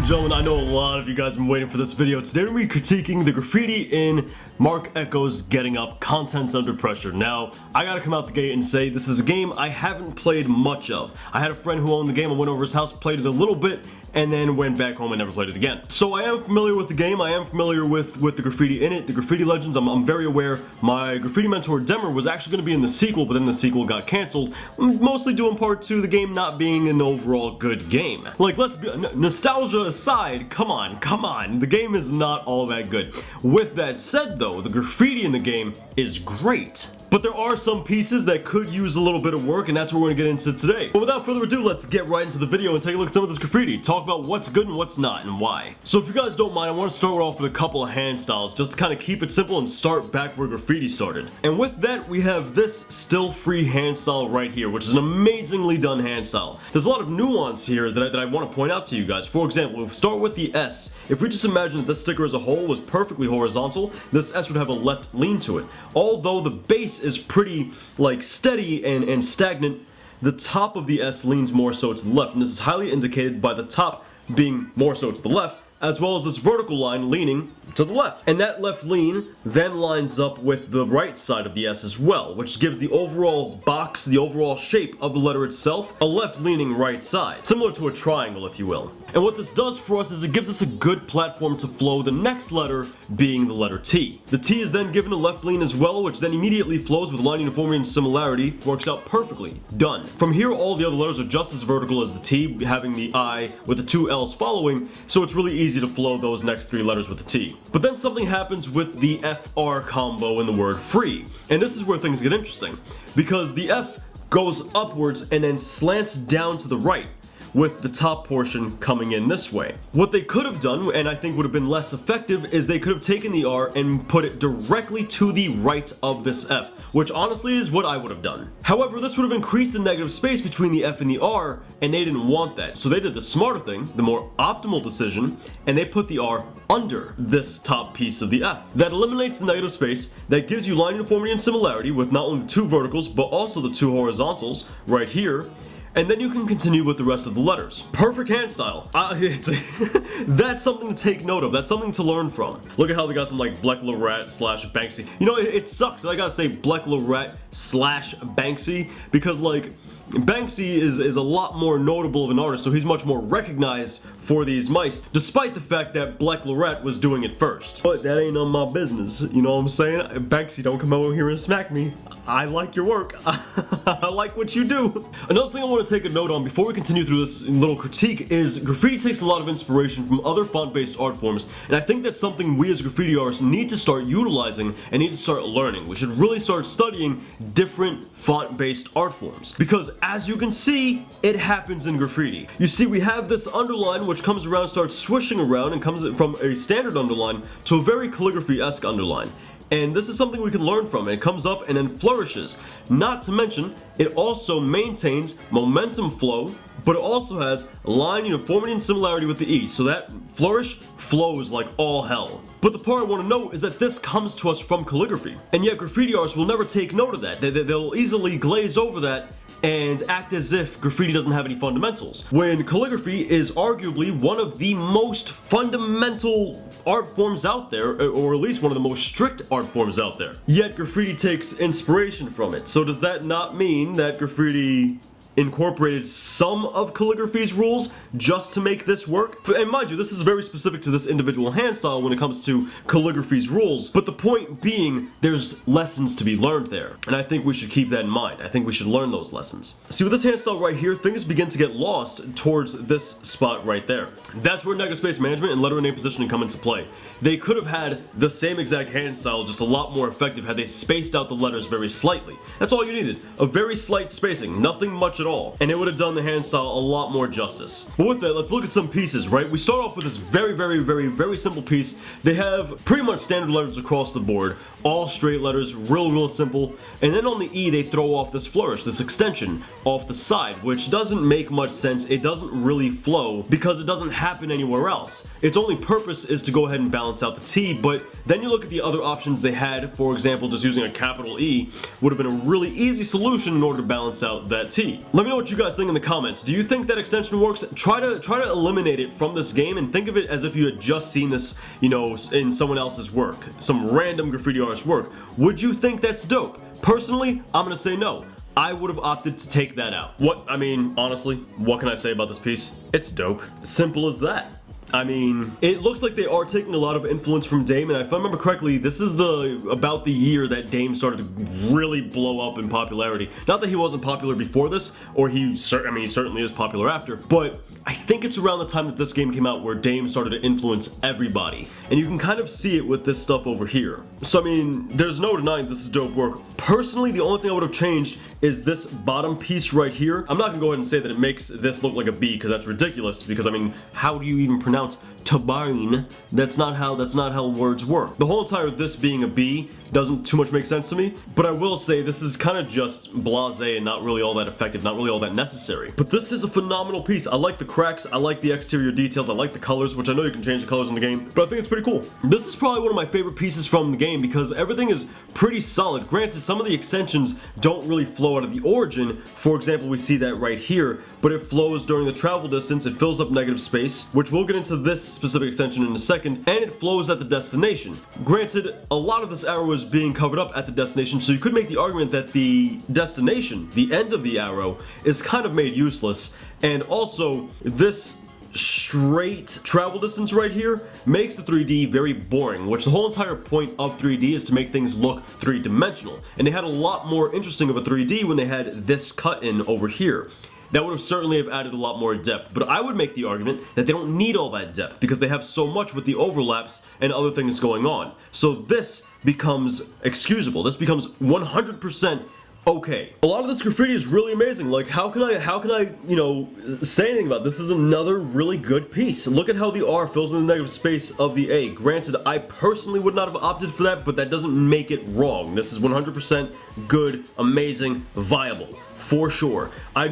gentlemen, I know a lot of you guys have been waiting for this video. Today we're going to be critiquing the graffiti in Mark Echo's Getting Up, Contents Under Pressure. Now, I gotta come out the gate and say this is a game I haven't played much of. I had a friend who owned the game, I went over his house, played it a little bit, and then went back home and never played it again. So I am familiar with the game, I am familiar with the graffiti in it, the graffiti legends, I'm very aware. My graffiti mentor, Demer, was actually going to be in the sequel, but then the sequel got cancelled, mostly due in part to the game not being an overall good game. Like, let's be, nostalgia aside, come on, the game is not all that good. With that said though, the graffiti in the game is great. But there are some pieces that could use a little bit of work, and that's what we're going to get into today. But without further ado, let's get right into the video and take a look at some of this graffiti. Talk about what's good and what's not, and why. So if you guys don't mind, I want to start off with a couple of hand styles, just to kind of keep it simple and start back where graffiti started. And with that, we have this still free hand style right here, which is an amazingly done hand style. There's a lot of nuance here that I want to point out to you guys. For example, if we start with the S, if we just imagine that this sticker as a whole was perfectly horizontal, this S would have a left lean to it. Although the base is pretty like steady and stagnant, the top of the S leans more so to the left, and this is highly indicated by the top being more so to the left, as well as this vertical line leaning to the left. And that left lean then lines up with the right side of the S as well, which gives the overall box, the overall shape of the letter itself, a left leaning right side, similar to a triangle if you will. And what this does for us is it gives us a good platform to flow the next letter being the letter T. The T is then given a left lean as well, which then immediately flows with line uniformity and similarity, works out perfectly. Done. From here all the other letters are just as vertical as the T, having the I with the two L's following, so it's really easy to flow those next three letters with the T. But then something happens with the FR combo in the word free, and this is where things get interesting, because the F goes upwards and then slants down to the right, with the top portion coming in this way. What they could have done, and I think would have been less effective, is they could have taken the R and put it directly to the right of this F, which honestly is what I would have done. However, this would have increased the negative space between the F and the R, and they didn't want that. So they did the smarter thing, the more optimal decision, and they put the R under this top piece of the F. That eliminates the negative space, that gives you line uniformity and similarity with not only the two verticals, but also the two horizontals right here, and then you can continue with the rest of the letters. Perfect hand style. That's something to take note of. That's something to learn from. Look at how they got some like Black Lorette slash Banksy. You know, it sucks that I gotta say Black Lorette slash Banksy, because like Banksy is a lot more notable of an artist, so he's much more recognized for these mice, despite the fact that Black Lorette was doing it first. But that ain't none of my business, you know what I'm saying? Banksy, don't come over here and smack me. I like your work. I like what you do. Another thing I want to take a note on before we continue through this little critique is graffiti takes a lot of inspiration from other font-based art forms, and I think that's something we as graffiti artists need to start utilizing and need to start learning. We should really start studying different font-based art forms, because as you can see, it happens in graffiti. You see, we have this underline which comes around, starts swishing around, and comes from a standard underline to a very calligraphy-esque underline. And this is something we can learn from. It comes up and then flourishes. Not to mention, it also maintains momentum flow, but it also has line uniformity and similarity with the E, so that flourish flows like all hell. But the part I want to note is that this comes to us from calligraphy, and yet graffiti artists will never take note of that. They'll easily glaze over that and act as if graffiti doesn't have any fundamentals, when calligraphy is arguably one of the most fundamental art forms out there, or at least one of the most strict art forms out there. Yet graffiti takes inspiration from it. So does that not mean that graffiti incorporated some of calligraphy's rules just to make this work? And mind you, this is very specific to this individual hand style when it comes to calligraphy's rules, but the point being, there's lessons to be learned there, and I think we should keep that in mind. I think we should learn those lessons. See, with this hand style right here, things begin to get lost towards this spot right there. That's where negative space management and letter and name positioning come into play. They could have had the same exact hand style, just a lot more effective had they spaced out the letters very slightly. That's all you needed, a very slight spacing, nothing much at all, and it would have done the hand style a lot more justice. But with that, let's look at some pieces, right? We start off with this very simple piece. They have pretty much standard letters across the board, all straight letters, real simple, and then on the E they throw off this flourish, this extension off the side, which doesn't make much sense. It doesn't really flow because it doesn't happen anywhere else. Its only purpose is to go ahead and balance out the T, but then you look at the other options they had. For example, just using a capital E would have been a really easy solution in order to balance out that T. Let me know what you guys think in the comments. Do you think that extension works? Try to eliminate it from this game and think of it as if you had just seen this, you know, in someone else's work, some random graffiti artist's work. Would you think that's dope? Personally, I'm gonna say no. I would have opted to take that out. I mean, honestly, what can I say about this piece? It's dope. Simple as that. I mean, it looks like they are taking a lot of influence from Dame, and if I remember correctly, this is about the year that Dame started to really blow up in popularity. Not that he wasn't popular before this, or he certainly is popular after, but I think it's around the time that this game came out where Dame started to influence everybody, and you can kind of see it with this stuff over here. So I mean, there's no denying this is dope work. Personally, the only thing I would have changed is this bottom piece right here. I'm not gonna go ahead and say that it makes this look like a B, because that's ridiculous, because I mean, how do you even pronounce Tabarn? That's not how words work. The whole entire this being a B doesn't too much make sense to me, but I will say this is kind of just blasé and not really all that effective, not really all that necessary. But this is a phenomenal piece. I like the cracks, I like the exterior details, I like the colors, which I know you can change the colors in the game, but I think it's pretty cool. This is probably one of my favorite pieces from the game because everything is pretty solid. Granted, some of the extensions don't really flow out of the origin. For example, we see that right here, but it flows during the travel distance, it fills up negative space, which we'll get into this specific extension in a second, and it flows at the destination. Granted, a lot of this arrow is being covered up at the destination, so you could make the argument that the destination, the end of the arrow, is kind of made useless, and also this straight travel distance right here makes the 3D very boring, which the whole entire point of 3D is to make things look three-dimensional, and they had a lot more interesting of a 3D when they had this cut in over here. That would have certainly have added a lot more depth, but I would make the argument that they don't need all that depth because they have so much with the overlaps and other things going on. So this becomes excusable. This becomes 100% okay. A lot of this graffiti is really amazing. Like, how can I, you know, say anything about it? This is another really good piece. Look at how the R fills in the negative space of the A. Granted, I personally would not have opted for that, but that doesn't make it wrong. This is 100% good, amazing, viable. For sure. I,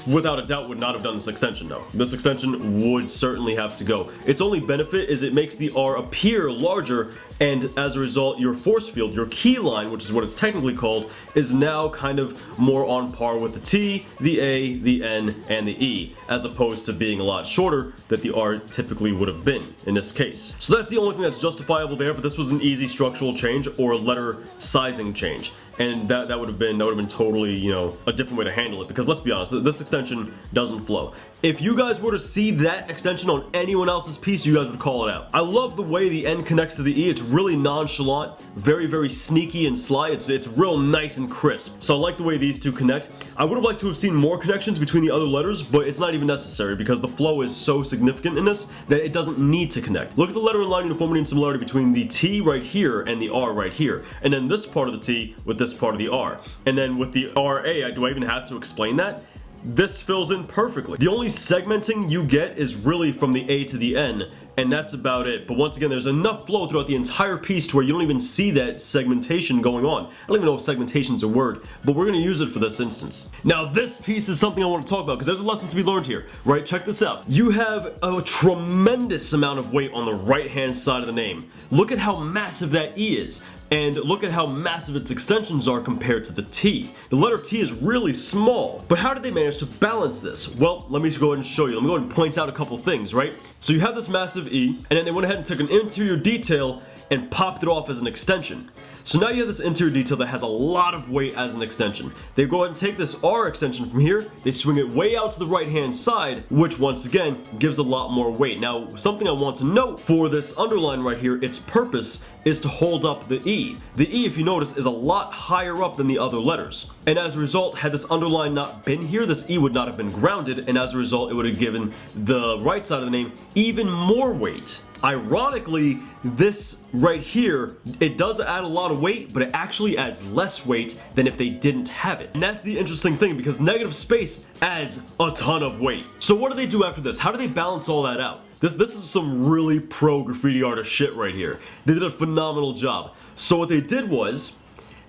without a doubt, would not have done this extension though. This extension would certainly have to go. Its only benefit is it makes the R appear larger, and as a result, your force field, your key line, which is what it's technically called, is now kind of more on par with the T, the A, the N, and the E, as opposed to being a lot shorter that the R typically would have been in this case. So that's the only thing that's justifiable there, but this was an easy structural change or a letter sizing change. And that would have been totally, you know, a different way to handle it, because let's be honest, this extension doesn't flow. If you guys were to see that extension on anyone else's piece, you guys would call it out. I love the way the N connects to the E. It's really nonchalant, very, very sneaky and sly. It's real nice and crisp. So I like the way these two connect. I would have liked to have seen more connections between the other letters, but it's not even necessary because the flow is so significant in this that it doesn't need to connect. Look at the letter and line uniformity and similarity between the T right here and the R right here, and then this part of the T with this part of the R. And then with the RA, do I even have to explain that? This fills in perfectly. The only segmenting you get is really from the A to the N, and that's about it. But once again, there's enough flow throughout the entire piece to where you don't even see that segmentation going on. I don't even know if segmentation's a word, but we're gonna use it for this instance. Now this piece is something I want to talk about because there's a lesson to be learned here, right? Check this out. You have a tremendous amount of weight on the right-hand side of the name. Look at how massive that E is. And look at how massive its extensions are compared to the T. The letter T is really small, but how did they manage to balance this? Well, let me go ahead and show you. Let me go ahead and point out a couple things, right? So you have this massive E, and then they went ahead and took an interior detail and popped it off as an extension. So now you have this interior detail that has a lot of weight as an extension. They go ahead and take this R extension from here, they swing it way out to the right hand side, which once again gives a lot more weight. Now, something I want to note for this underline right here, its purpose is to hold up the E. The E, if you notice, is a lot higher up than the other letters. And as a result, had this underline not been here, this E would not have been grounded, and as a result, it would have given the right side of the name even more weight. Ironically, this right here, it does add a lot of weight, but it actually adds less weight than if they didn't have it. And that's the interesting thing, because negative space adds a ton of weight. So what do they do after this? How do they balance all that out? This is some really pro graffiti artist shit right here. They did a phenomenal job. So what they did was,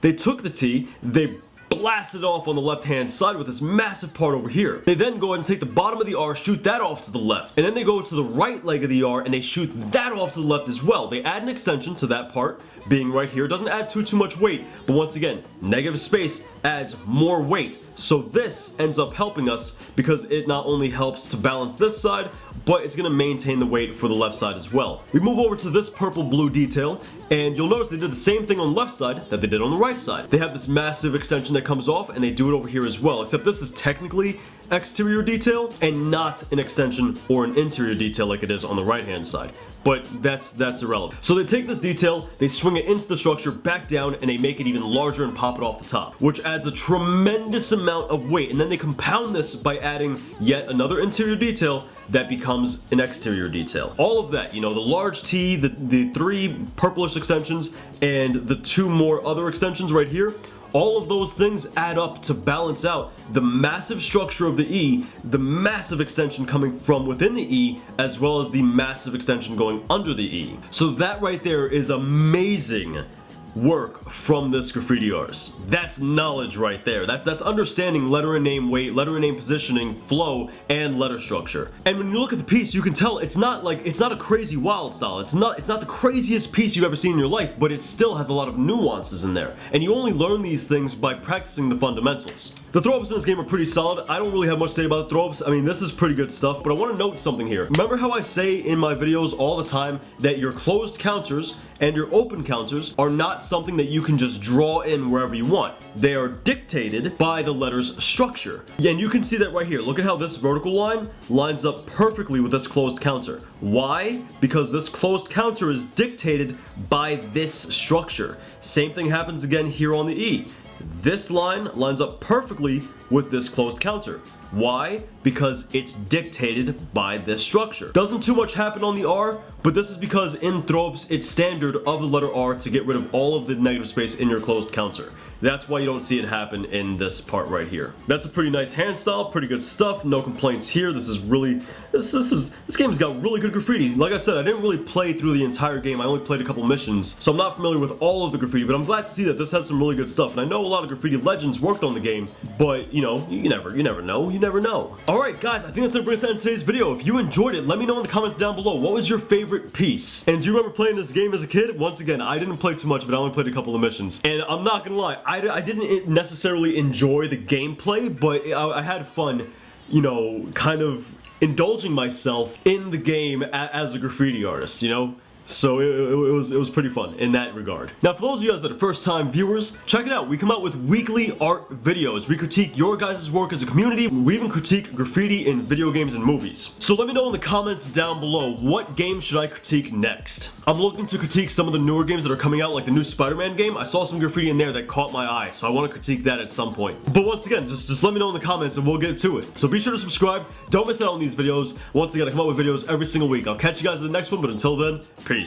they took the T, they blast it off on the left hand side with this massive part over here. They then go ahead and take the bottom of the R, shoot that off to the left, and then they go to the right leg of the R and they shoot that off to the left as well. They add an extension to that part being right here. It doesn't add too much weight, but once again, negative space adds more weight. So this ends up helping us because it not only helps to balance this side, but it's going to maintain the weight for the left side as well. We move over to this purple blue detail, and you'll notice they did the same thing on the left side that they did on the right side. They have this massive extension that comes off, and they do it over here as well, except this is technically exterior detail and not an extension or an interior detail like it is on the right hand side. But that's irrelevant. So they take this detail, they swing it into the structure, back down, and they make it even larger and pop it off the top, which adds a tremendous amount of weight. And then they compound this by adding yet another interior detail that becomes an exterior detail. All of that, you know, the large T, the 3 purplish extensions, and the 2 more other extensions right here, all of those things add up to balance out the massive structure of the E, the massive extension coming from within the E, as well as the massive extension going under the E. So that right there is amazing work from this graffiti artist. That's knowledge right there. That's understanding letter and name weight, letter and name positioning, flow, and letter structure. And when you look at the piece, you can tell it's not a crazy wild style. It's not the craziest piece you've ever seen in your life, but it still has a lot of nuances in there. And you only learn these things by practicing the fundamentals. The throw-ups in this game are pretty solid. I don't really have much to say about the throw-ups. I mean, this is pretty good stuff, but I want to note something here. Remember how I say in my videos all the time that your closed counters and your open counters are not something that you can just draw in wherever you want. They are dictated by the letter's structure. And you can see that right here. Look at how this vertical line lines up perfectly with this closed counter. Why? Because this closed counter is dictated by this structure. Same thing happens again here on the E. This line lines up perfectly with this closed counter. Why? Because it's dictated by this structure. Doesn't too much happen on the R, but this is because in throw-ups it's standard of the letter R to get rid of all of the negative space in your closed counter. That's why you don't see it happen in this part right here. That's a pretty nice hand style, pretty good stuff, no complaints here. This game's got really good graffiti. Like I said, I didn't really play through the entire game. I only played a couple missions, so I'm not familiar with all of the graffiti, but I'm glad to see that this has some really good stuff. And I know a lot of graffiti legends worked on the game, but you know, you never know. You never know. Alright guys, I think that's it for us in today's video. If you enjoyed it, let me know in the comments down below. What was your favorite piece? And do you remember playing this game as a kid? Once again, I didn't play too much, but I only played a couple of missions. And I'm not gonna lie, I didn't necessarily enjoy the gameplay, but I had fun, you know, kind of indulging myself in the game as a graffiti artist, you know? So it was pretty fun in that regard. Now for those of you guys that are first time viewers, check it out. We come out with weekly art videos. We critique your guys' work as a community. We even critique graffiti in video games and movies. So let me know in the comments down below, what game should I critique next? I'm looking to critique some of the newer games that are coming out, like the new Spider-Man game. I saw some graffiti in there that caught my eye, so I want to critique that at some point. But once again, just let me know in the comments and we'll get to it. So be sure to subscribe. Don't miss out on these videos. Once again, I come out with videos every single week. I'll catch you guys in the next one, but until then, peace.